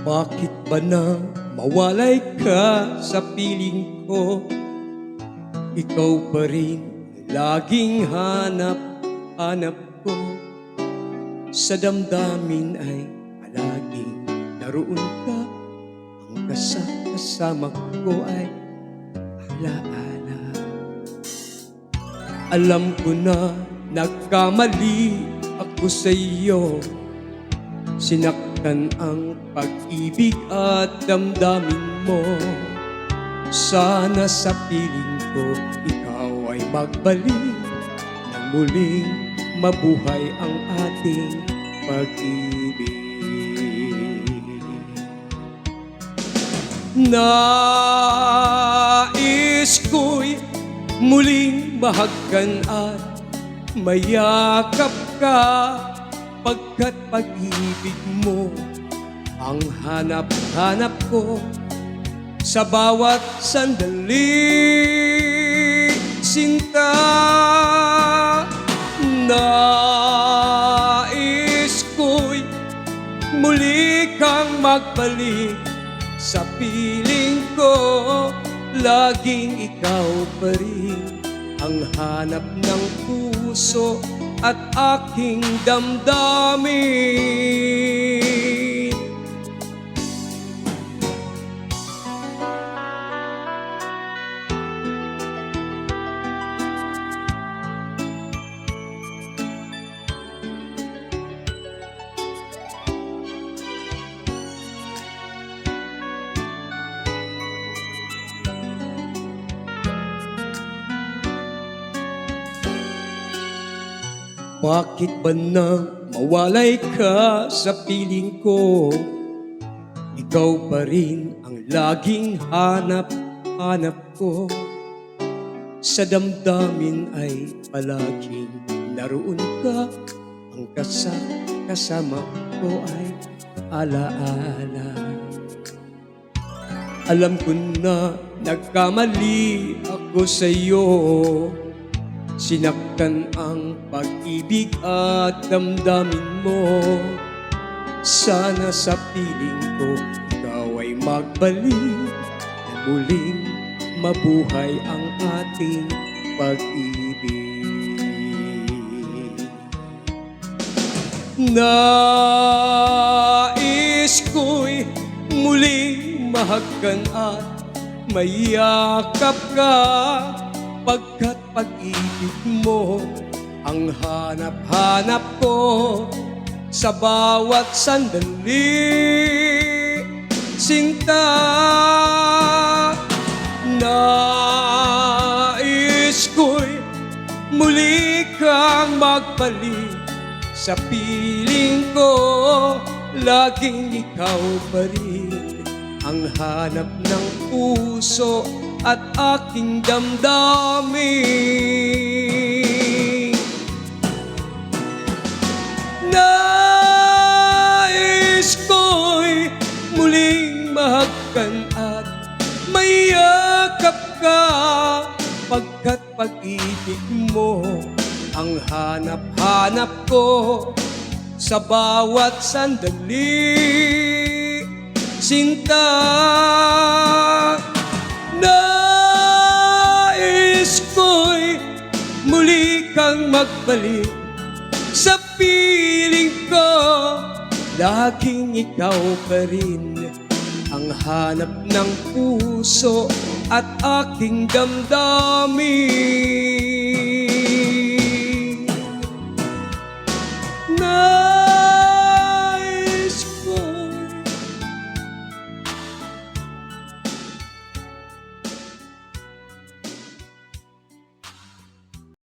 Bakit ba na mawalay ka sa piling ko? Ikaw pa rin laging hanap-hanap ko. Sa damdamin ay palaging naroon ka. Ang kasama ko ay alaala. Alam ko na nagkamali ako sa iyo. Sinaktan ang pag-ibig at damdamin mo. Sana sa piling ko ikaw ay magbalik nang muling mabuhay ang ating pag-ibig. Nais ko'y muling mahagkan at mayakap ka, pagkat pag-ibig mo ang hanap-hanap ko sa bawat sandali. Sinta, nais ko'y muli kang magbalik sa piling ko. Laging ikaw pa rin ang hanap ng puso at aking damdamin. Bakit ba na mawalay ka sa piling ko? Ikaw pa rin ang laging hanap-hanap ko. Sa damdamin ay palaging naroon ka. Ang kasama ko ay alaala. Alam ko na nagkamali ako sa iyo. Sinaktan ang pag-ibig at damdamin mo. Sana sa piling ko ikaw ay magbalik na muling mabuhay ang ating pag-ibig. Nais ko'y muling mahagkan at mayakap ka, pagkat pag-ibig mo ang hanap-hanap ko sa bawat sandali. Sinta, nais ko'y muli kang magbalik sa piling ko. Laging ikaw pa rin ang hanap ng puso at aking damdamin. Nais ko'y muling mahagkan at mayakap ka, pagkat pag-ibig mo ang hanap-hanap ko sa bawat sandali. Sinta, nais ko'y muli kang magbalik sa piling ko. Laging ikaw pa rin ang hanap ng puso at aking damdamin. Na